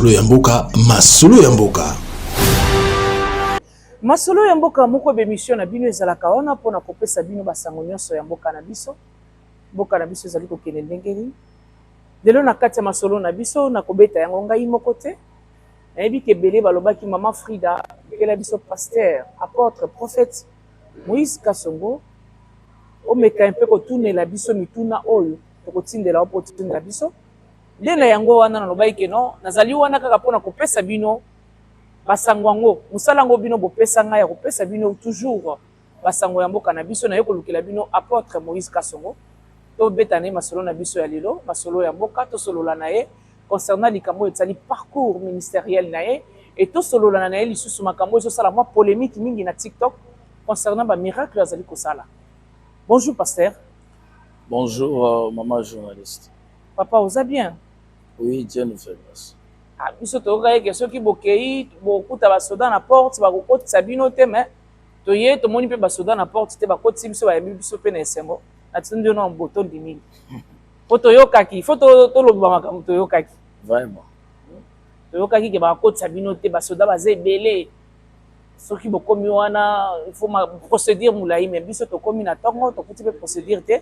masolo ya mboka, masolo ya mboka. Masolo ya mboka moko bemission na bino ezalaka wana pona kopesa bino basango nyonso ya mboka na biso. Mboka na biso ezali kokende ndenge nini. Lelo na kati ya masolo na biso na kobeta yango ngai moko te. Nayebi ke ebele balobaki mama Frida ekela biso pasteur, apôtre, prophète Moïse Kasongo omeka mpe kotunela biso mituna oyo tokotindela opo totindela biso. Nde na yango wana nalobaki ke no nazali wana kaka pona kopesa bino basango yango musala ngo bino bopesa ngai ya kopesa bino toujours basango ya mboka na biso na yo kolukela bino apôtre Moïse Kasongo to beta na masolo na biso ya lelo masolo ya mboka to solola na ye concernant likambo etali parcours ministériel na ye et to solola na ye lisusu makambo ezo sala mwa polémique mingi na TikTok concernant ba miracle azali kosala. Bonjour pasteur. Bonjour maman journaliste. Papa, vous allez bien? Oui, Dieu nous fait grâce. Ah, biso tokaye ke soki bokei bokuta basoda na porte bakokotisa bino te mais toye tomoni mpe basoda na porte te bakotisi biso bayembi biso mpe na esengo natindi yo na mboto ndimili po toyokaki fo toloba makambo toyokaki Vraiment. toyokaki ke bakotisa bino te basoda baza ebele soki bokomi wana il faut ma procédure mulai mais biso tokomi na ntongo tokuti mpe procédure te.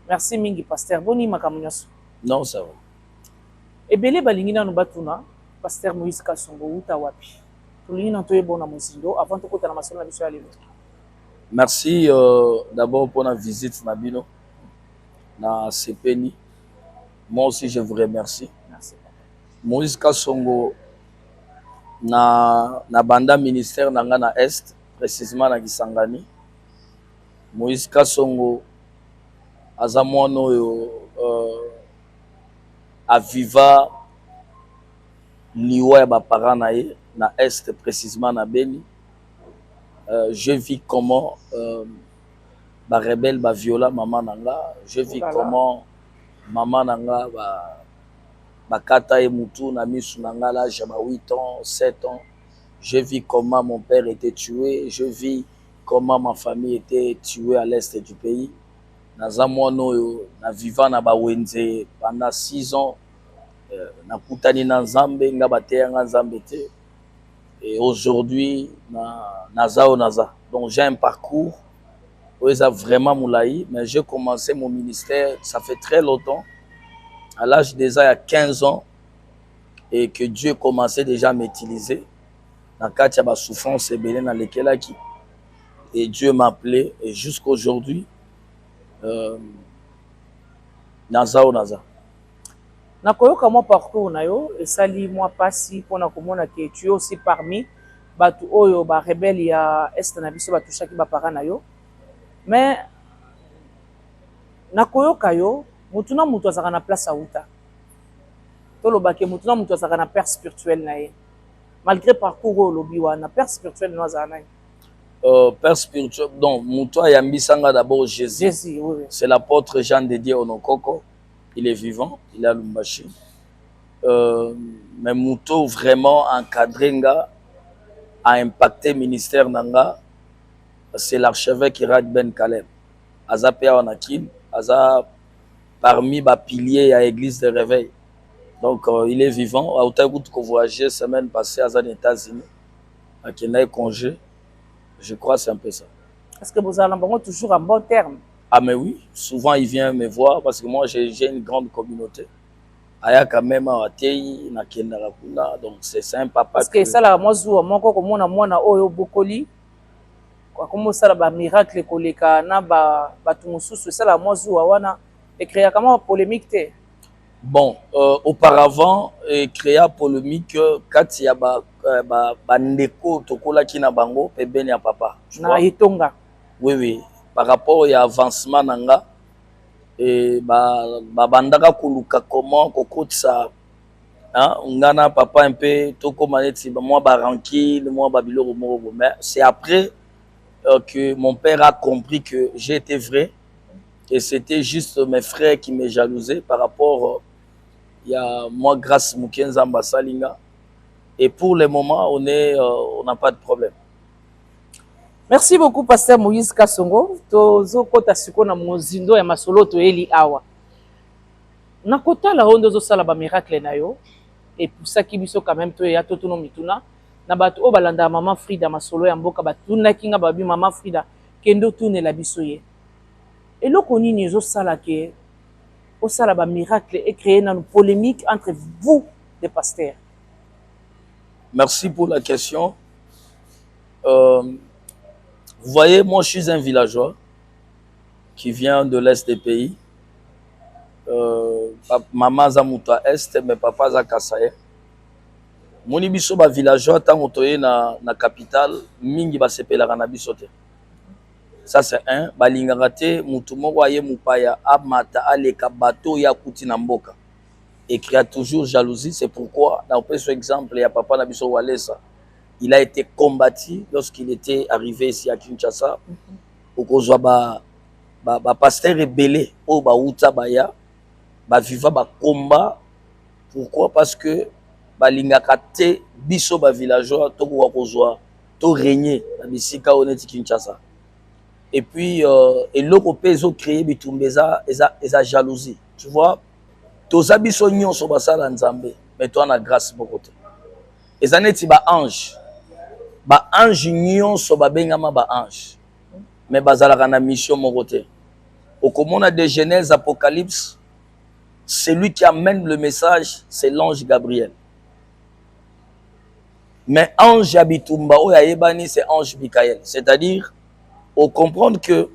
Merci mingi pasteur boni makambo nyonso. Non, ça va. Ebele balingi nanu batuna pasteur Moïse Kasongo uta wapi tolingi na toyebona mozindo avant tokota na masolo na biso ya lelo. Merci d'abord pour la visite Nabino na Sepeni. Moi aussi je vous remercie. Merci. Moïse Kasongo na banda ministère nanga na Est précisément na Kisangani. Moïse Kasongo azamono yo aviva liwa ya bapara na ye na Est précisément na Beni. Je vis comment ba rebelle ba viola maman nanga. Je vis comment maman nanga ba kata e mutu na misu nanga là j'ai 8 ans, 7 ans. Je vis comment mon père était tué, je vis comment ma famille était tuée à l'est du pays. Nazamono na vivant na ba wenze pendant 6 ans. Na kutani na Nzambe nga bateya nga Nzambe te. Et aujourd'hui naza. Donc j'ai un parcours où ça vraiment moulaï, mais j'ai commencé mon ministère ça fait très longtemps. À l'âge déjà il y a 15 ans et que Dieu commençait déjà à m'utiliser. Dans cas il y a souffrance et belé dans lesquelles et Dieu m'a appelé et jusqu'à aujourd'hui naza. Nakoyoka mo parcours na yo esali moi pasi pona komona ke tu es aussi parmi batu oyo ba rebelle ya est na biso batu shaki ba para na yo mais nakoyoka yo mutuna mutu azaka na place auta to lobake mutuna mutu azaka na père spirituel na ye malgré parcours lobi wana père spirituel no azana père spirituel donc mutu ayambisanga d'abord Jésus oui. C'est l'apôtre Jean de Dieu Onokoko. Il est vivant, il a Lumbashi. Mais Mouto vraiment encadré a impacté le ministère Nanga. C'est l'archevêque Irad Ben Kalem. Aza Pea Wanakin, Aza parmi les piliers à l'église de réveil. Donc il est vivant. A Outagout qu'on voyageait semaine passée à les États-Unis. À Kenya congé. Je crois que c'est un peu ça. Est-ce que vous allez toujours en bon terme? Ah mais oui, souvent il vient me voir parce que moi j'ai une grande communauté. Aya quand même à Tei na Kendara kuna donc c'est un papa. Parce que ça la mozu moko komona mwana oyo bokoli kwa komo sala ba miracle koleka na ba batu mususu ça la mozu wana et créer comment polémique te. Bon, auparavant créa polémique quand il y a ba ndeko tokola kina bango pe beni ya papa. Na hitonga. Oui. Par rapport à l'avancement nanga et bandaka kuluka comment kokotsa ngana papa un peu to komaneti moi baranki moi babilo moko mais c'est après que mon père a compris que j'étais vrai et c'était juste mes frères qui me jalousaient par rapport il y a moi grâce Mukenza Mbasalinga et pour le moment on n'a pas de problème. Merci beaucoup pasteur Moïse Kasongo. Tozo kota siko na mozindo ya masolo to eli awa. Na kota la hondo zo sala ba miracle na yo. et pour ça qui biso quand même to ya to no mituna na bato o balanda maman Frida masolo ya mboka batuna kinga babi maman Frida kendo tune la biso ye eloko nini ezosala ke osala ba miracle et créer une polémique entre vous les pasteurs? Merci pour la question. Vous voyez, moi je suis un villageois qui vient de l'est des pays. Maman Zamouta Est, mais papa Zakasaye. Moni biso ba villageois tango toye na capitale mingi ba sepelaka na biso te. Ça c'est un, balingaka te mutu moko aye mupaya amata aleka bato ya kuti na mboka. Et crée toujours jalousie, c'est pourquoi dans ce exemple il y a papa na biso Walesa. Il a été combattu lorsqu'il était arrivé ici à Kinshasa. Au kozwa ba pasteur rebelle au ba uta baya ba viva ba combat. Pourquoi? Parce que balingaka te biso ba villageois to ko kozwa to régner na bisika honnête Kinshasa. Et puis et loko pezo créer bitumbeza eza jalousie. Tu vois, toza biso nyonso basala nzambe, mais toi na grâce bokote. Ezaneti ba ange. Ba ange nyonso ba bengama ba ange. Mais bazalaka na mission mokote. Au komona de Genèse Apocalypse, celui qui amène le message, c'est l'ange Gabriel. Mais ange Abitumba oya yebani, c'est ange Michael. C'est-à-dire on comprend que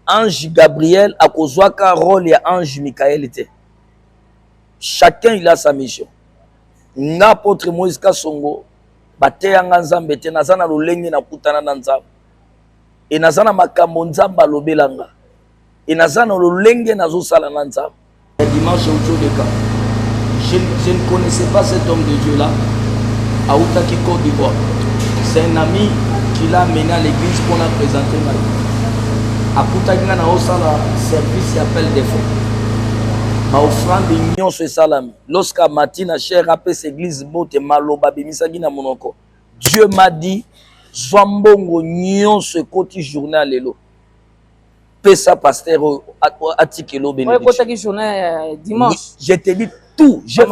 ange Gabriel a kozwaka rôle ya ange Michael était. Chacun il a sa mission. N'apôtre Moïse Kasongo bateyanga nzambe te nazana lolenge na kutana na nzambe. Et nazana makambo nzambe alobelanga. Et nazana lolenge nazo sala na nzambe. Dimanche autour de cas. Je ne connaissais pas cet homme de Dieu là. Aoutaki Côte d'Ivoire. C'est un ami qui l'a mené à l'église pour la présenter ma vie. Aoutaki na osala service qui appelle des fonds. Ma offrande nyonso esalami. Lorsqu'à matina cher apé église bote maloba bimisaki na monoko. Dieu m'a dit zwambongo nyonso ekoti journée lelo. Pesa pasteur atikelo bénédiction. Ouais, journée dimanche. Oui, je te dis tout. J'ai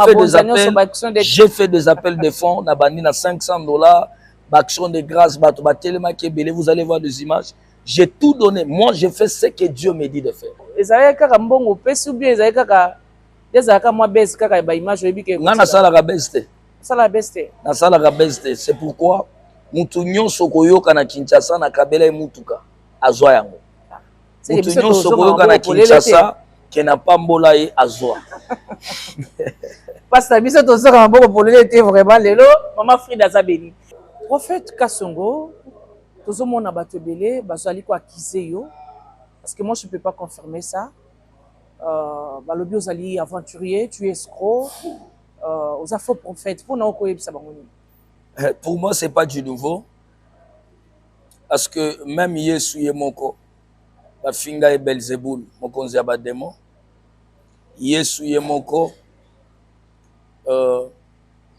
fait des appels de fonds. Na bandi na $500. Action de grâce. Vous allez voir des images. J'ai tout donné. Moi, je fais ce que Dieu me dit de faire. Ezalaka kaka mbongo pesi ou bien ezalaka kaka ezalaka mwa base kaka ba image oyebike. Nga na sala ka beste. Sala beste. Na sala ka beste. C'est pourquoi mutu nyonso koyoka na Kinshasa na kabela mutuka azwa yango. Mutu nyonso koyoka na Kinshasa ke na pambola ye azwa. Parce que biso to soka mbongo polele te vraiment lelo maman Frida Zabeli. Prophète Kasongo tozomona bato belé bazali ko accuser yo. Parce que moi, je ne peux pas confirmer ça. Balobi ozali aventurier, tu es escroc, aux faux prophètes. Pour moi, ce n'est pas du nouveau. Parce que même Yesu est mon corps. La finga est Belzéboul, mon konzi abademo. Yesu est mon corps.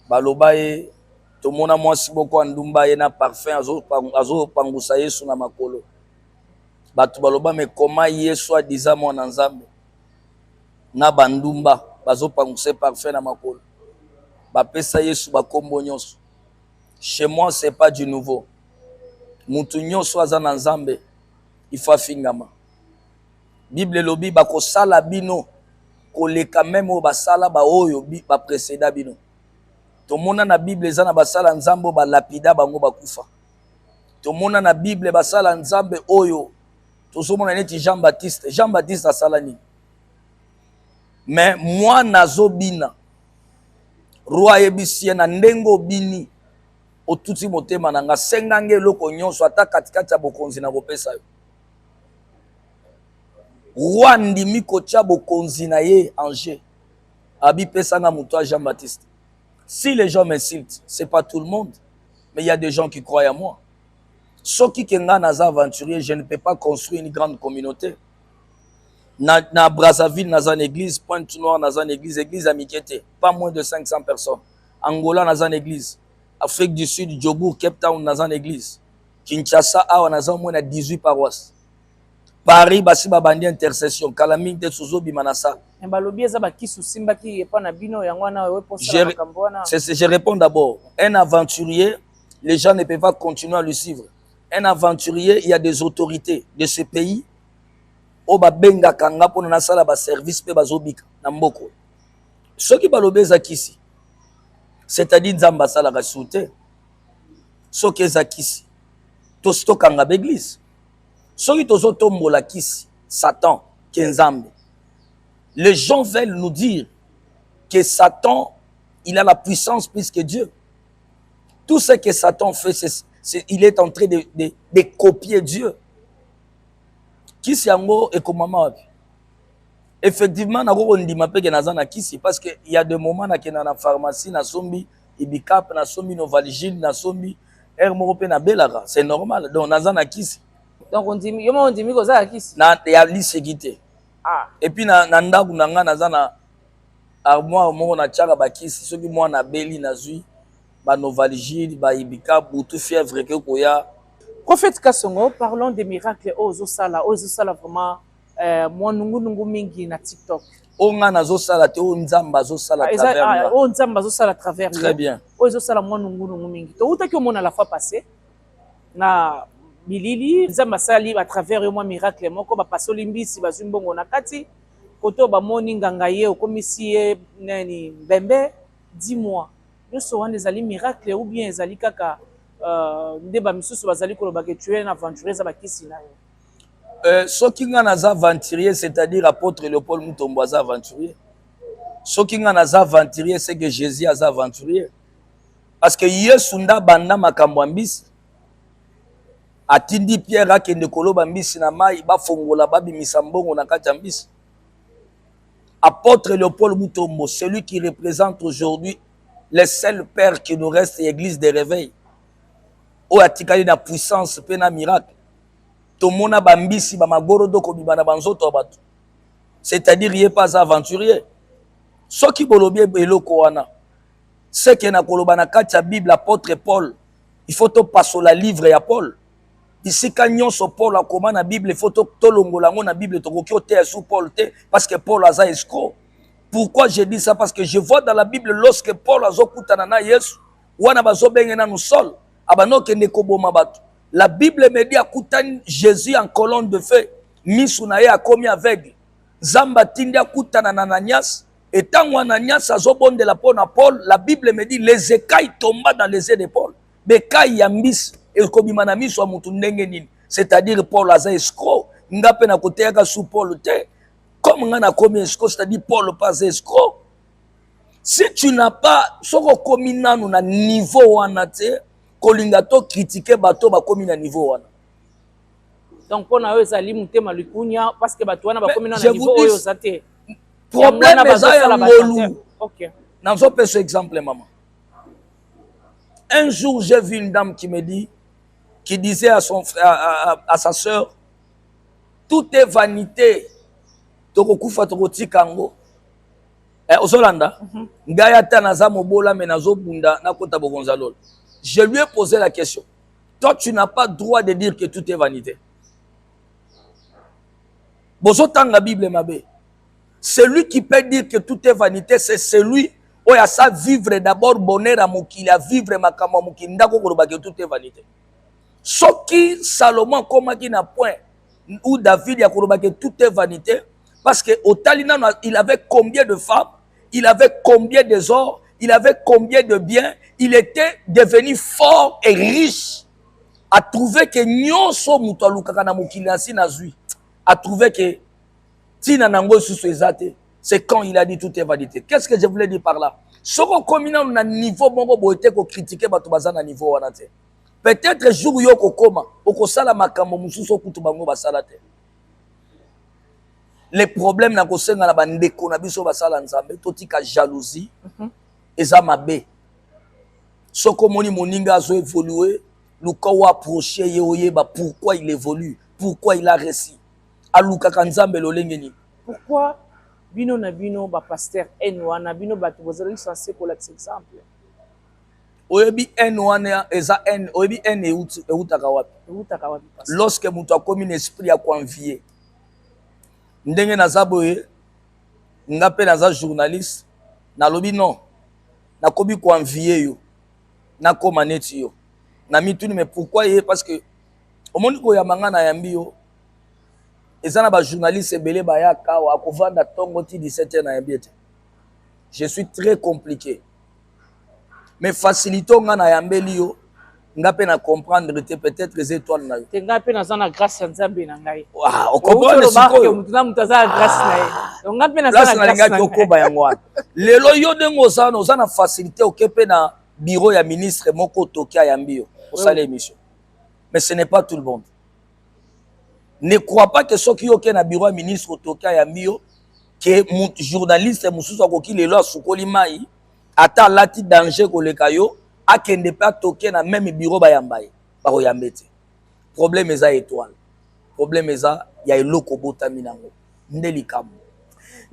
Baloba est tout le monde a moi si beaucoup andumba na parfum azo pangusa Yesu na makolo. Batu baloba mais comment Yesu a dit ça mon nzambe na bandumba bazo panguse parfait na makolo ba pesa Yesu ba kombo nyonso. Chez moi c'est pas du nouveau. Mutu nyonso aza na nzambe il faut fingama. Bible lobi ba ko sala bino koleka même o ba sala ba oyo ba précéda bino. To mona na Bible za na ba sala nzambe ba lapida bango ba kufa. To mona na Bible ba sala nzambe oyo Tosomona neti Jean-Baptiste a salani. Mais moi nazobina roi yebisie na ndengo bini otuti motema nanga sengange eloko nyonso ata katikati ya bokonzi na kopesa yo. Roi ndimi kotia bokonzi na ye Angers. Abi pesanga muto Jean-Baptiste. Si les gens m'insultent, c'est pas tout le monde, mais il y a des gens qui croient à moi. Soki kenga naza aventurier, je ne peux pas construire une grande communauté. Na Brazzaville, naza une église, Pointe-Noire, naza une église Amikete, pas moins de 500 personnes. Angola, naza une église. Afrique du Sud, Djobourg, Cape Town, naza une église. Kinshasa, awa naza au moins 18 paroisses. Paris, basi babandi intercession. Calamite, Souzo, Bimanasa. balobi eza bakisi osimbaki epa na bino yango wana wewe posala makambo wana. Je réponds d'abord. Un aventurier, les gens ne peuvent pas continuer à le suivre. Un aventurier, il y a des autorités de ce pays au babenga kanga pour na sala ba service pe bazobika na mboko. Ceux qui balobi ezakisi, c'est-à-dire nzamba sala ka soute. Ceux qui ezakisi, to kanga l'église. Ceux qui tozo tombola kisi, Satan, kenzambe. Les gens veulent nous dire que Satan, il a la puissance plus que Dieu. Tout ce que Satan fait, il est en train de copier Dieu. Qui c'est yango et comment effectivement, on dit parce qu'il y a des moments dans la pharmacie, na sombi, ibikap, na sombi, novaligine, na sombi, hermorope na belara. C'est normal. Donc, nazana kisi. Donc, on dit, on dit, que ça kisi. Na ya lisegite. Ah. Et puis na ndaku nanga nazana armoire moko na tchaka bakisi soki moi na beli na zui ba novaligine ba ibika butu fièvre ke koya. Prophète Kasongo, parlons des miracles aux sala vraiment moi nungu mingi na TikTok. Onga nazo sala te o nzamba zo sala travers. O nzamba zo sala travers. Très bien. O sala moi nungu mingi. To uta ki o mona la fois passée na bilili nzamba sali à travers moi miracle moko ba pasoli mbisi ba zumbongo na kati koto ba moni nganga ye okomisi ye nani bembe 10 mois nyonso wana ezali miracle ou bien ezali kaka nde ba misusu bazali koloba ke tu es un aventurier za bakisi na yo. Soki nga naza aventurier, c'est-à-dire apôtre Léopold Mutombo aza aventurier. Soki nga naza aventurier, c'est que Jésus aza aventurier. Parce que Yesu nda banda makambo mbisi atindi Pierre akende koloba mbisi na mai bafongola babimisa mbongo na kati ya mbisi. Apôtre Léopold Mutombo, celui qui représente aujourd'hui le seul père qui nous reste, l'église des réveils. O atikali na puissance pe na miracle. Tomona bambisi ba magorodo ko bibana banzoto bato. C'est-à-dire il est pas aventurier. Ce qui bolobi eloko wana. C'est que na koloba na kati ya Bible apôtre Paul, il faut to passo la livre ya Paul. Ici quand nyonso Paul akoma na Bible, il faut to longola ngo na Bible to koki ote sous Paul te parce que Paul aza escroc. Pourquoi je dis ça? Parce que je vois dans la Bible lorsque Paul azokutana na Yesu, wana bazobengena nous sol, abanoke nekoboma bato. La Bible me dit akutani Jésus en colonne de feu, misuna ye akomi aveugle. Zamba tindi akutana na Ananias, et tant Ananias azobondela pona Paul, la Bible me dit les écailles tomba dans les yeux de Paul. Bekai yambis et kobima na miso mutu ndenge nini. C'est-à-dire Paul aza escroc, ngape na koteyaka sous Paul te. Comme on a commis escroc, c'est-à-dire Paul pas escroc. Si tu n'as pas soko komi nanu na niveau wana te, kolinga to critiquer bato ba komi na niveau wana. Donc pour na yo ezali mutema likunya parce que bato wana ba komi na niveau oyo zate. Problème eza ya ngolu. OK. Nanzo pe ce exemple maman. Un jour j'ai vu une dame qui me dit, qui disait à son frère, à sa sœur, tout est vanité. Tokokufa tokotikango. Ozolanda. Ngaya ta naza mobola me nazo bunda na kota bogonzalol. Je lui ai posé la question. Toi, tu n'as pas droit de dire que tout est vanité. Bozotan la Bible mabe. Celui qui peut dire que tout est vanité, c'est celui où il a sa vivre d'abord bonheur à mokili, à vivre makama mokili, ndako koloba que tout est vanité. Soki Salomon comme qui n'a point ou David ya koloba que tout est vanité parce que au Talina il avait combien de femmes, il avait combien de or, il avait combien de biens, il était devenu fort et riche. A trouvé que nyonso muto alukaka na mokili asi na zui. A trouvé que tina nango susu ezate. C'est quand il a dit tout est vanité. Qu'est-ce que je voulais dire par là? Soko komina na niveau bongo boete ko critiquer bato bazana niveau wana te. Peut-être jour yo kokoma, okosala makambo mususu kutu bango basala te. Les problèmes na kosenga na bandeko na biso basala nzambe totika jalousie eza mabe. Soko moni moninga azo évoluer, luka wa approcher ye oyeba pourquoi il évolue, pourquoi il a réussi. Aluka kanzambe lolengeni. Pourquoi bino na bino ba pasteur enwa na bino bato bozali censé ko l'ex exemple. Oyebi enwana eza en oyebi en eutaka wapi? Eutaka wapi pasteur? Lorsque mutu akomi un esprit ya konvier. Ndenge na zaboye nga pe naza journaliste nalobi non nakobi ko envier yo nakoma neti yo na mituni mais pourquoi ye parce que omoni ko ya manga na yambi yo ezana ba journaliste ebele bayaka wa kovanda tongo ti 17h na yambi ete je suis très compliqué mais facilito nga na yambeli yo nga pe na comprendre te peut-être les étoiles na yo te nga pe naza na grâce ya Nzambe na ngai o comprendre sikoyo mutuna mutaza grâce na ye nga pe naza na grâce na okoba yango wana lelo yo dengo oza na facilité okepe na bureau ya ministre moko tokia yambi yo osala émission mais ce n'est pas tout le monde. Ne crois pas que ceux qui ont un bureau ministre au Toka Yamio, que journaliste mususu akoki lelo asukoli mai ata lati danger ko lekayo akende pas toke na même bureau ba yambaye ba ko yambete. Problème eza étoile. Problème eza ya eloko botami nango. Ndeli kamu.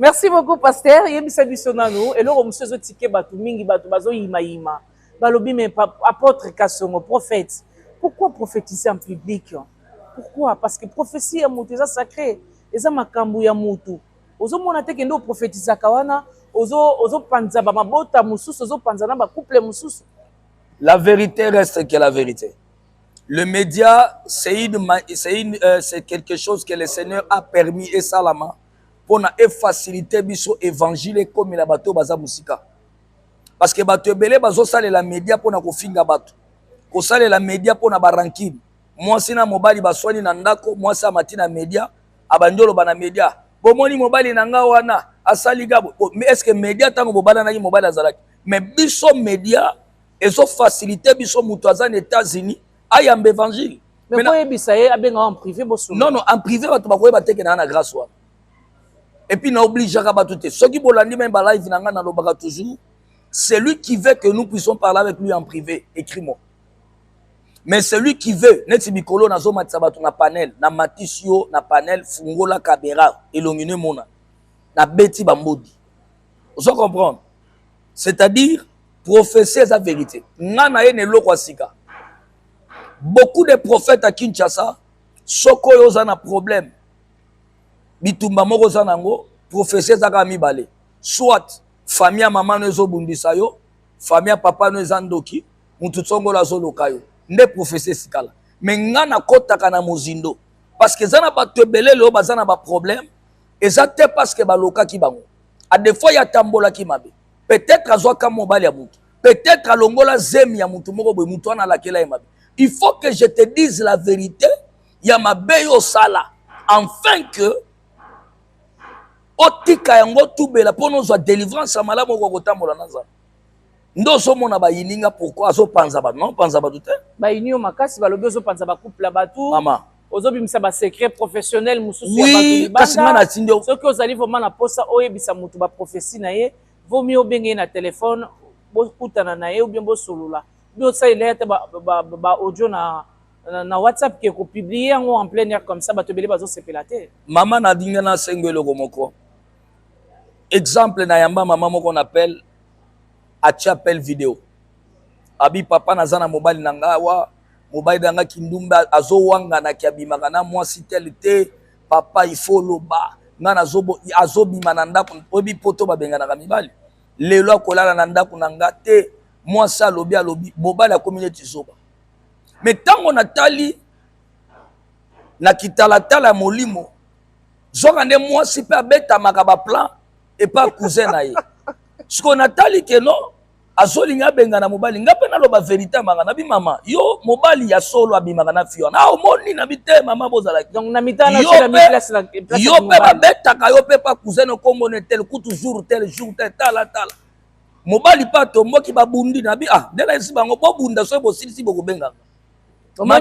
Merci beaucoup pasteur yebisa biso nanu eloko mususu tike batu mingi batu bazo yima balobi mais apôtre Kasongo prophète. Pourquoi prophétiser en public? Pourquoi? Parce que prophétie ya mutu eza sacré, eza makambu ya mutu. Ozo mona te kende prophétiser kawana, ozo panza ba mabota mususu, ozo panza na ba couple mususu. La vérité reste que la vérité. Le média c'est quelque chose que le Seigneur a permis et salama pour na faciliter biso évangile comme la bateau baza musika. Parce que bateau ebele bazo sale la média pour na kofinga bateau. Ko sale la média pour na barankine. Moi sina mobali baswani na ndako, moi sa matina média, abandolo bana média. Bomoni mobali na nga wana asali gabo. Mais est-ce que média tango bobala na mobali azalaki? Mais biso média ezo faciliter biso mutu aza aux États-Unis ayamba évangile. Mais pour ebisa ye abenga en privé bosso. Non non, en privé bato bakoyeba teke na grâce wa. Et puis na oblige ka bato te. Soki bolandi même ba live na nga na lobaka toujours, celui qui veut que nous puissions parler avec lui en privé, écris-moi. Mais celui qui veut, neti bikolo na zoma tsabatu na panel, na matisio, na panel, fungola kabera, elongine mona, na beti bambodi. Vous comprenez? C'est-à-dire, prophétie la vérité. Nana ene loko asika. Beaucoup de prophètes à Kinshasa, soko yoza na problème. Bitumba moko zanango, prophétie za kami bale. Soit, famille maman no ezo bundisa yo, famille papa no ezandoki, mutu tsongo la zo lokayo. Ne prophétie sikala mais ngana kotaka na mozindo parce que zana ba tebele le bazana ba problème ezate parce que baloka ki bango a des fois ya tambola ki mabe peut-être azwa ka mobali ya mutu peut-être alongola zemi ya mutu moko boy mutu ana lakela ya mabe. Il faut que je te dise la vérité ya mabe yo sala afin que otika yango tubela pono zwa délivrance malamu ko kotambola na nzambe. Ndo so mona ba yininga pourquoi azo panza ba non panza ba tout ba yinio makasi ba lobi ozo panza ba couple ba tout mama ozo bimisa ba secret professionnel mususu ya ba tout parce que na tindo ce que ozali vraiment na posa oyebisa mutu ba prophétie na ye vaut mieux obenge na téléphone bo kutana na ye ou bien bo solula bio ça il est ba audio na WhatsApp qui est publié en plein air comme ça ba tebele bazo sepelate mama na dinga na sengelo komoko exemple na yamba mama moko on appelle Achi appel vidéo. Abi papa nazana mobile nanga wa mobile nanga kindumba azo wanga na kiabimaka na mwasi tel te papa il faut loba ngana zobo azo bima na ndako obi poto babenga na mibali lelo akolala na ndako nanga te mwasi alobi mobile ya community zoba mais tango natali na kitala tala molimo zoka nde mwasi pe abeta makaba plan et pas cousin na ye ce qu'on a tali que non azolinga benga na mobali ngape na loba vérité manga na bi mama yo mobali ya solo abimaka na fio na omoni na bite mama bozala donc na mitana chez la place yo pe babetaka yo pe pa cousin kombo ne tel coup toujours tel jour tel tala mobali pa tomboki babundi na bi dela esi bango bobunda so bosilisi bokobenga au moins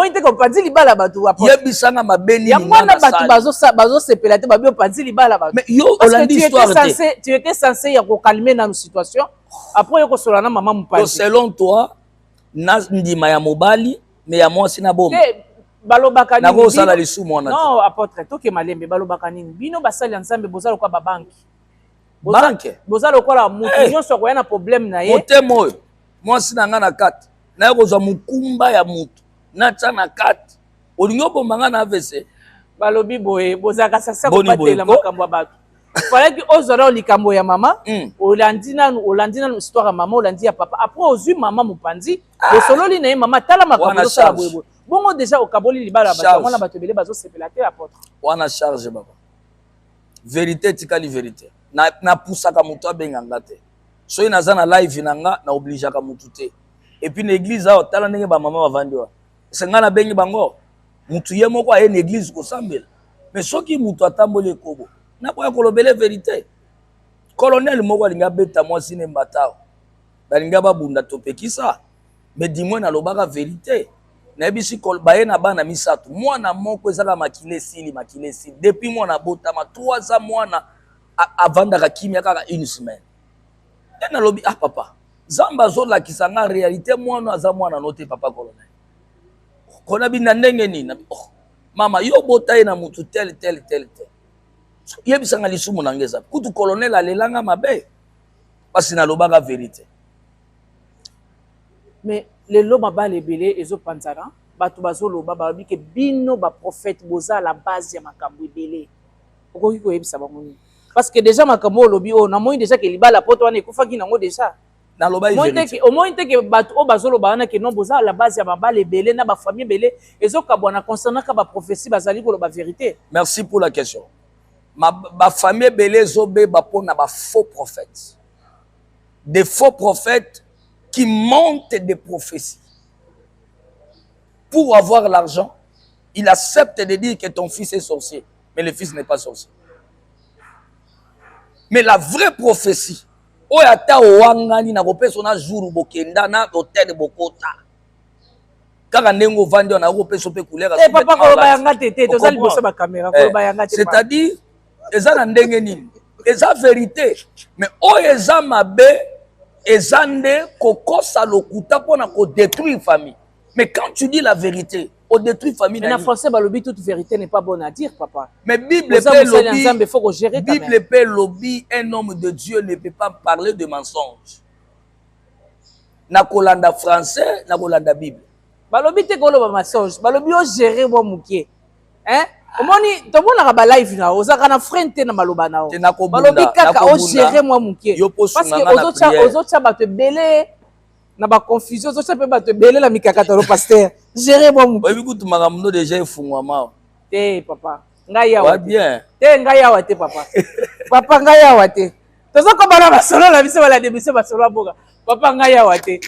te kopanzi libala batu apo yebisanga mabeni ya mwana batu bazo sepela te babio panzi libala batu mais yo olandi histoire te tu étais censé ya ko calmer na situation après yo ko solana mama mupanzi selon toi na ndima ya mobali mais ya mwasi na bomba balobaka nini na sala lisu mwana non apôtre toke malembe balobaka nini bino basali ensemble bozalo kwa babanki banque bozalo kwa la mutu nyonso ko yana problème na ye motemo mwasi na nga na kati na kozwa mukumba ya mutu na tsa na kati olingo bombanga na AVC balobi boye bozaka sasa ko batela makambo ya bato fallait que ozora likambo ya mama olandina histoire ya mama olandi ya papa après ozwi mama mopanzi osololi na ye mama tala makambo osala boyeboye bongo déjà okaboli libala wana bato ebele bazosepela te apôtre wana charge baba vérité tikali vérité na pusaka moto abenganga te soki naza na live na nga na obligeaka motu te et puis na église awa tala ndenge bamama bavandi wa ese nga nabengi bango motu ye moko aye na église kosambela mais soki motu atamboli ekobo nakoya kolobele vérité colonel moko alingi abeta mwasi ne mbata balingi babunda topekisa mais dimwe nalobaka vérité nayebisi baye na bana misato mwana moko ezaka makile esili depuis mwana botama 3 ans mwana avandaka kimia kaka une semaine e nalobi papa zamba azolakisa nga réalité mwana aza mwana no te papa colonel kona bina ndenge nini mama yo bota ye na mutu tel yebisanga lisumu na ngeza kutu colonel alelanga mabe pasi nalobaka vérité mais lelo mabala ebele ezopanzana bato bazoloba balobi ke bino baprophète boza la base ya makambo ebele okoki koyebisa bango nini parce que déjà makambo olobi oyo namoni déjà ke libala poto wana ekufaki nango déjà naloba vérité omoni te ke bato oyo bazoloba wana ke non boza la base ya mabala ebele na bafamille ebele ezokabwana concernant ka baprophétie bazali koloba vérité. Merci pour la question. Ma famille ebele ezobeba mpona bafaux prophètes, des faux prophètes qui montent des prophéties. Pour avoir l'argent, il accepte de dire que ton fils est sorcier, mais le fils n'est pas sorcier. Mais la vraie prophétie, oyata owangani na kopesa na jour bokenda na hôtel bokota. Kaka ndengo vandi na kopesa pe couleur. Eh papa ko bayanga tete to zali bosa ba caméra ko bayanga tete. C'est-à-dire eza na ndenge nini? Eza vérité, mais oyeza mabe ezande kokosa lokuta pona ko détruire famille. Mais quand tu dis la vérité, on détruit famille. Mais en français, balobi, toute vérité n'est pas bonne à dire, papa. Mais Bible peut lobby, un homme de Dieu ne peut pas parler de mensonge. Na kolanda français, na kolanda Bible. Balobi te koloba mensonge. Balobi o gérer bo mukie. Hein? Omoni to bona ba live na ozaka na frente na maloba na o. Balobi kaka o gérer moi mukie. Parce que ozocha bato belé na ba confusion zo chape bato belé la mikakatalo pasteur gérer moi mukie. Oyebi kutu makambo déjà efungwa ma. Te papa. Ngai ya wa bien. Te ngai ya wa te papa. Papa ngai ya wa te. Tozo ko bana ba solo la biso bala démission ba solo boka. Papa ngai ya wa te.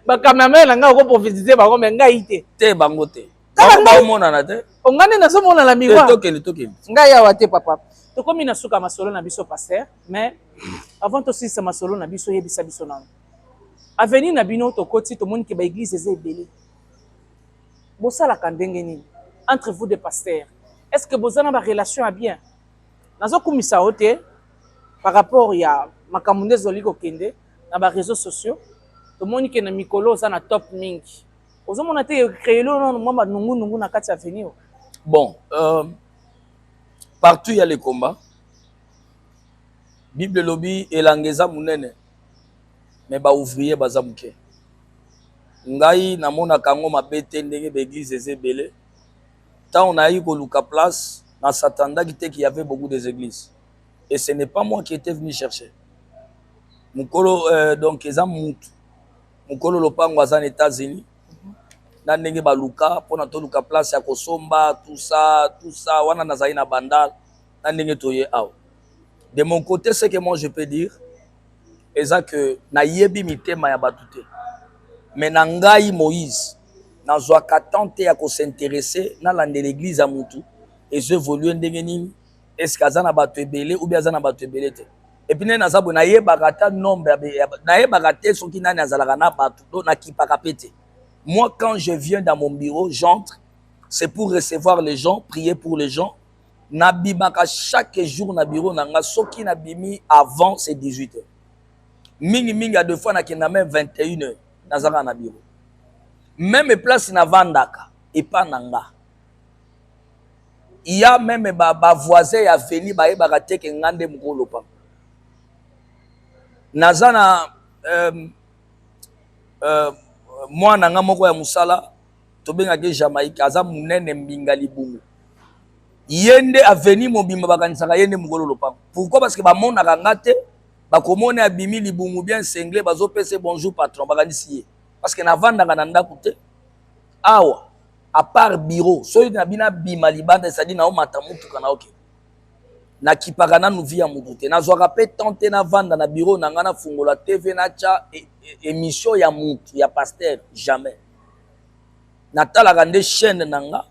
Ba cameraman na nga ko prophétiser ba ko me ngai te. Te bango te. Ba mona na te. Ongane na so mona la miwa. Tokeni. Ngai ya wa te papa. To komi na suka masolo na biso pasteur, mais avant to sisa masolo na biso yebisa biso na. Avenir na bino to koti to moni ke ba église eze ebele. Bosala kandenge nini entre vous des pasteurs? Est-ce que bozana ba relation a bien? Nazo kumisa ote par rapport ya makamunde zoli ko kende na ba réseaux sociaux. To moni ke na mikolo za na top mingi. Ozo mona te créer lo non mama nungu na kati avenir. Bon, partout il y a les combats. Bible lobby elangeza munene. Mais ba ouvrier bazamuke. Ngai na mona kango mabete ndenge l'église ezebele. Tant on a eu koluka place, na s'attendait qu'il y avait beaucoup des églises. Et ce n'est pas moi qui étais venu chercher. Mukolo donc eza mutu. Mukolo lopango azan États-Unis. Na ndenge baluka pona to luka place ya kosomba tout ça wana nazali na bandal na ndenge toye aw. De mon côté, ce que moi je peux dire est que na yebi mitema ya batute. Mais na ngai Moïse na zwaka tante ya ko s'intéresser na la l'église à mutu et je évolue ndenge nini est-ce kazana batu ebele ou bien azana batu ebele te. Et puis na zabo na yebaka ta nombre na yebaka te soki nani azalaka na batu do na kipaka pete. Moi, quand je viens dans mon bureau, j'entre, c'est pour recevoir les gens, prier pour les gens. Nabimaka chaque jour na bureau, nanga soki nabimi avant c'est 18h. Mingi a deux fois na kena même 21h nazaka na bureau. Même place na vandaka et pas nanga. Il y a même ba voisin ya veni ba yebaka te ke ngande mukolo pa. Nazana moi nanga moko ya musala to benga ke Jamaïque aza munene mbinga libungu yende aveni mobimba bakanisaka yende mukolo lopango. Pourquoi? Parce que bamona kangate bakomone abimi libungu bien sengle bazopesa bonjour patron bakanisi ye. Parce que navandaka na ndako te awa à part bureau soyo na bina bima libanda c'est-à-dire na omata mutuka na oke na kipaka na nuvi ya mutu te nazwaka pe tente na vanda na bureau na nga na fungola TV na cha émission ya mutu ya pasteur jamais natalaka nde chaîne na nga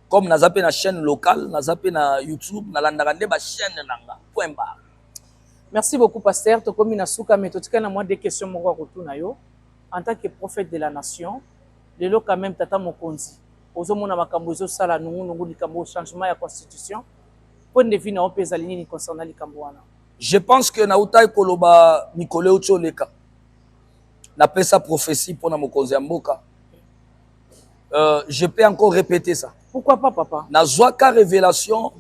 comme naza pe na chaîne locale naza pe na YouTube nalandaka nde ba chaîne na nga point barre. Merci beaucoup pasteur tokomi na suka mais totika na moi des questions moko kotuna yo en tant que prophète de la nation lelo quand même tata mokonzi ozomona makambo ezosala nungu likambo changement ya constitution point de vue na opeza nini concernant likambo wana. Je pense que nautai koloba Nikole Ocholeka na pesa prophétie pour na mokonzi ya mboka. Je peux encore répéter ça. Pourquoi pas papa? Na zwaka révélation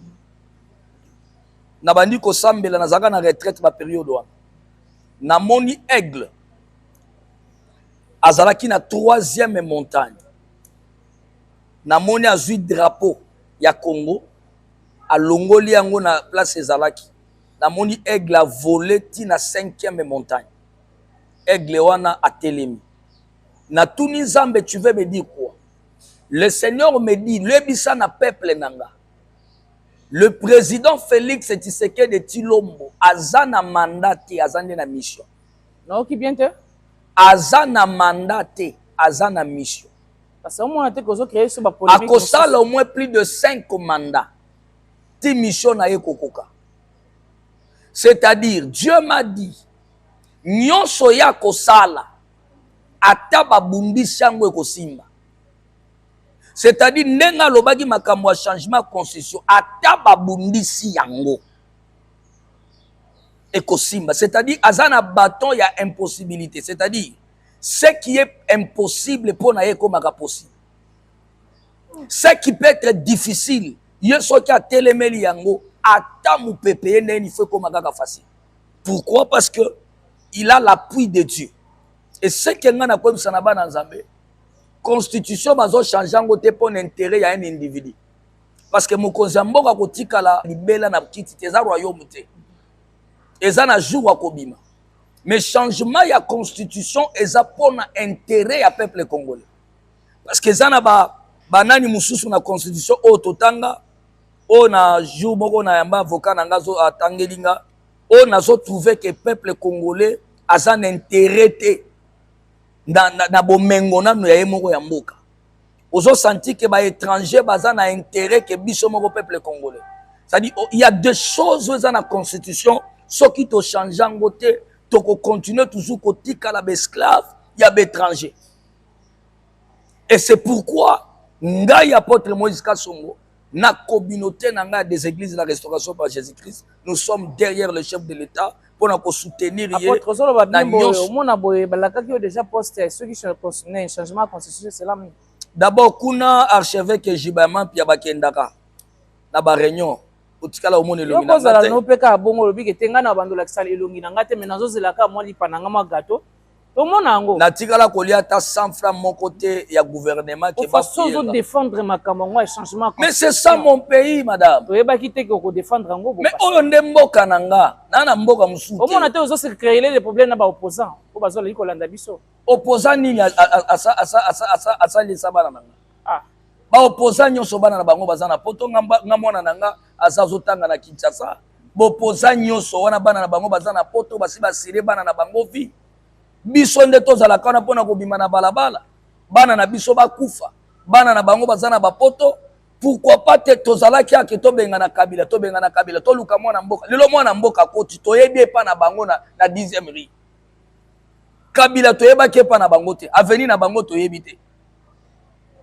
na bandi ko sambela na zaka na retraite ba période wana. Na moni aigle azalaki na 3e montagne. Na moni azui drapeau ya Congo a longoli yango na place ezalaki. Na moni aigle a volé ti na 5e montagne. Aigle wana a telemi. Na tuni Nzambe tu veux me dire quoi? Le Seigneur me dit le bisa na peuple nanga. Le président Félix Tshisekedi Tshilombo azana mandat azande na mission. Non qui bien te? Azana mandat azana mission. Parce que moi te kozo créer sur ba polémique. Akosala au moins plus de 5 mandats. Ti mission na yekokoka. C'est-à-dire Dieu m'a dit nyonso ya kosala ata babumbisi yango ekosimba. C'est-à-dire nenga lobaki makambo ya changement constitution ata babumbisi yango ekosimba. C'est-à-dire azana bâton ya impossibilité. C'est-à-dire ce qui est impossible pour na yekomaka possible. Ce qui peut être difficile yeso ki atelemeli yango ata mupepeye neni faut komaka facile. Pourquoi? Parce que il a l'appui de Dieu. Et ce que ngana ko bisana bana Nzambe constitution bazo changer ngo te pour l'intérêt ya un individu. Parce que mokonzi mboka kotikala libela na kiti teza royaume te. Eza na jour wa kobima. Mais changement ya constitution eza pour na intérêt ya peuple congolais. Parce que eza na banani mususu na constitution o totanga o na jour moko na yamba avocat na ngazo atangelinga o nazo trouver que peuple congolais asa na intérêt te na bomengo nanu ya moko ya mboka. Ozo senti que ba étranger baza na intérêt que biso moko peuple congolais. C'est-à-dire il y a deux choses dans la constitution ce qui to change en côté to continuer toujours kotika la esclave il y a étranger. Et c'est pourquoi ngai apôtre Moïse Kasongo na communauté nanga des églises de la restauration par Jésus-Christ nous sommes derrière le chef de l'État pour nous soutenir. Apôtre Zolo babimbo mona boye balakaki déjà poste ceux qui sont concernés changement constitution c'est là même. D'abord kuna archevêque Jibaman pia bakendaka na ba réunion otikala omone elongi na ngate. Yo no peka bongo lobi ke tenga na bandola kisala elongi na ngate menazo zelaka mwa lipananga ma gâteau. To mona ngo. Na tikala kolia ta 100 francs mon côté ya gouvernement qui va faut défendre makambo ngwa changement. Mais c'est ça mon pays madame. To yeba ki te ko défendre ngo. Mais oyo nde mboka nanga na mboka mususu. Omona te ozo se créer les problèmes na ba opposants. Ko bazola iko landa biso. Opposant nini asa lisa bana nanga. Ah. Ba opposant nyonso bana na bango bazana poto ngamona nanga azazotanga na Kinshasa. Bo opposant nyonso wana bana na bango bazana poto basi basire bana na bango vi. Biso nde tozala kana pona kobima na balabala. Bana na biso bakufa. Bana na bango bazana bapoto. Pourquoi pas te tozala ki ake tobenga na kabila to luka mwana mboka. Lelo mwana mboka koti toyebi pa na bango na 10e rue. Kabila toyeba ke pa na bango te. Aveni na bango toyebi te.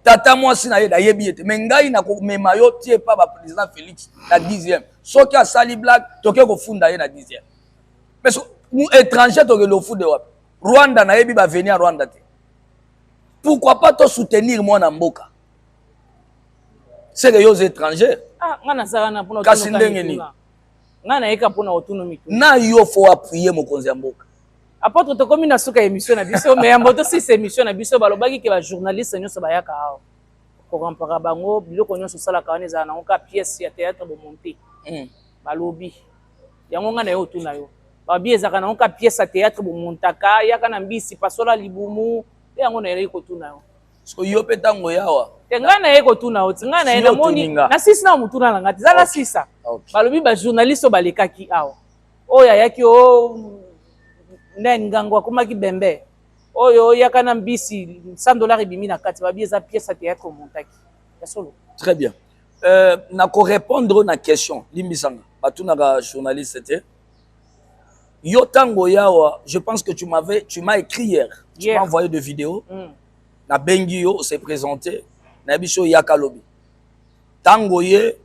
Tata mwasi na ye da yebi ete. Mengai na komema yo tie pa ba président Félix na 10e. Soki asali blague toke ko funda ye na 10e. Mais étranger toke lo fude wapi. Rwanda na yebi ba venir à Rwanda te. Pourquoi pas to soutenir mwana mboka? C'est que les étrangers. Ah, ngana sara pour kasi ndenge ni. Ngana eka pour autonomie. Na yo faut appuyer mokonzi mboka. Apôtre to komi na suka émission na biso mais mboto si émission na biso balobaki ke ba journaliste nyoso bayaka awo. korampaka bango biloko nyonso osalaka wana ezala nango ka pièce ya théâtre bomonte balobi yango nga na yo otuna yo babi ezalaka nango ka pièce ya théâtre bomontaka yaka na mbisi pasola libumu yango na yeleki kotuna yo so yo mpe ntango yawa te ngai na ye kotuna yo ti ngai na ye namoni na sisi na motuna na ngai ti eza na sisa balobi bajournaliste oyo balekaki awa oyo ayaki o nani ngango akomaki bembe oyo oyaka na mbisi $100 ebimi na kati babi eza pièce ya théâtre omontaki ya solo. Très bien. Nako répondre na question limbisanga batunaka journaliste te yo tango yawa je pense que tu m'as écrit hier. Tu m'as envoyé de vidéos na bengi yo s'est présenté na biso yaka lobi tango ye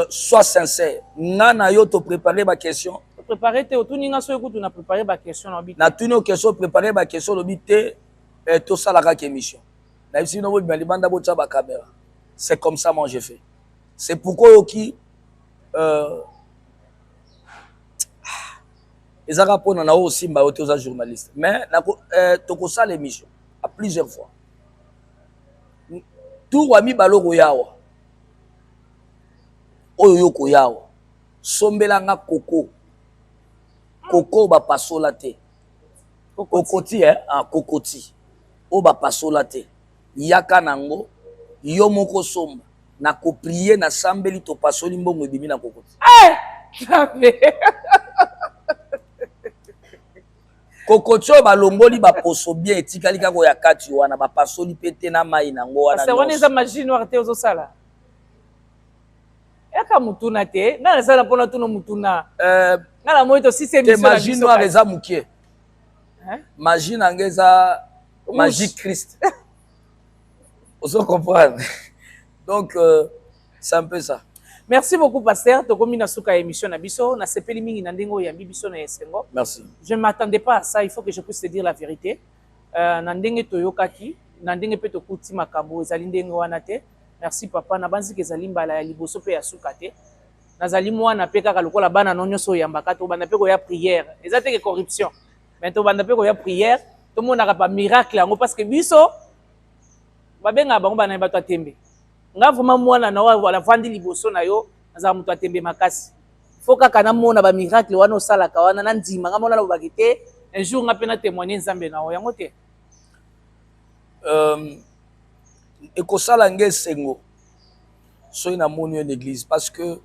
sois sincère nga na yo to préparer ba question préparer te otuni nga so ekutu na préparer ba question na bi na tuni o question préparer ba question lobi te to salaka ke émission na biso no bo libanda bo tsa ba caméra. C'est comme ça moi j'ai fait. C'est pourquoi yoki ezaka pona na aussi mba oto za journaliste mais nako toko sa l'émission à plusieurs fois tout wami baloko yawa oyo yoko yawa sombelanga koko ba pasola te kokoti kokoti o ba pasola te yaka nango yo moko somba na ko prier na sambeli to pasoli mbongo ebimi na kokoti kokoti oyo balongoli baposo bien etikali kaka ya kati wana bapasoli pe te na mai nango wana nyonso wana eza magie noire te ozosala yaka mutuna te nga nasala mpona tuna mutuna nga na moi tosisi émission te magie noire eza mokie magie nange eza magie Christ. Vous comprenez? Donc, c'est un peu ça. Merci beaucoup, Pasteur. Tokomi na suka émission na biso, na sepeli mingi na ndengo ya biso na esengo. Merci. Je ne m'attendais pas à ça, il faut que je puisse te dire la vérité. Na ndenge toyokaki, na ndenge pe tokuti makambo ezali ndenge wana te. Merci papa, na banzi ke ezali mbala ya liboso pe ya suka te. Nazali mwana pe kaka lokola bana no nyonso yambaka to bana pe ko ya prière. Eza te ke corruption. Mais to bana pe ko ya prière, to monaka pa miracle yango parce que biso babenga bango bana bato atembe nga vraiment mwana na wala vandi liboso na yo naza muto atembe makasi faut kaka na mona ba miracle wana osalaka wana na ndima nga mona na bakite un jour nga pena témoigner nzambe na o yango te ekosala nge sengo soki na moni yo l'église parce que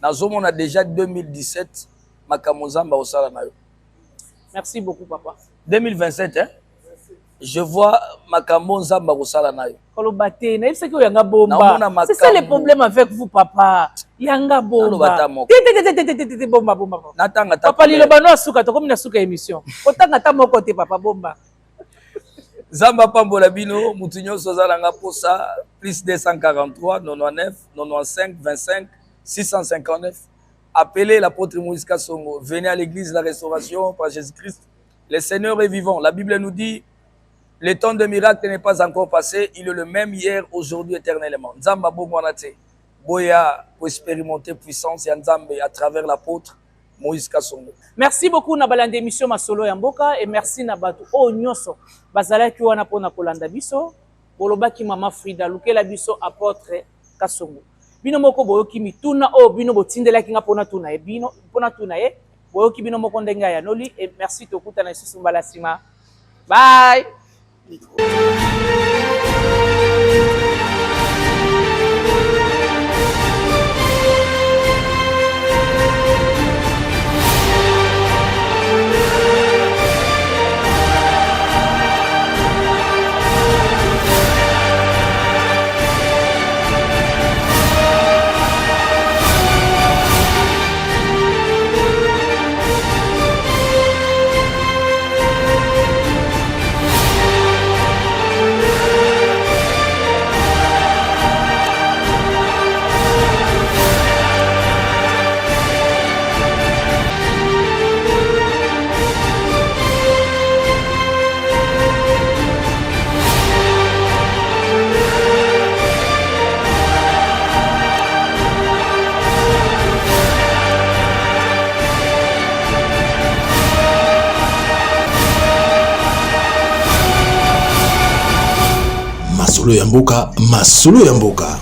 nazomona déjà 2017 makambo nzambe osala na yo. Merci beaucoup papa. 2027 hein? Je vois makambo nzamba kosala nayo. Kolobate na yebisa ko yanga bomba. C'est ça le problème avec vous papa. Yanga bomba. Té bomba bomba. Natanga ta. Papa liloba no asuka to komi na suka émission. Otanga ta moko te papa bomba. Zamba pambola bino mutu nyonso zalanga posa plus 243 99 95 25 659. Appelez l'apôtre Moïse Kasongo. Venez à l'église la restauration par Jésus-Christ. Le Seigneur est vivant. La Bible nous dit le temps de miracle n'est pas encore passé. Il est le même hier, aujourd'hui, éternellement. Nzamba Bomwanate. Boya pour expérimenter puissance et Nzambe à travers l'apôtre Moïse Kasongo. Merci beaucoup na balande émission Masolo ya Mboka et merci na batu o nyonso. Bazala ki wana pona kolanda biso. Bolobaki mama Frida lukela biso apôtre Kasongo. Bino moko boyoki mituna o bino botindela ki nga pona tuna e bino pona tuna e boyoki bino moko ndenga ya noli et merci tokuta na isusu mbala sima. Bye. masolo ya mboka, masolo ya mboka.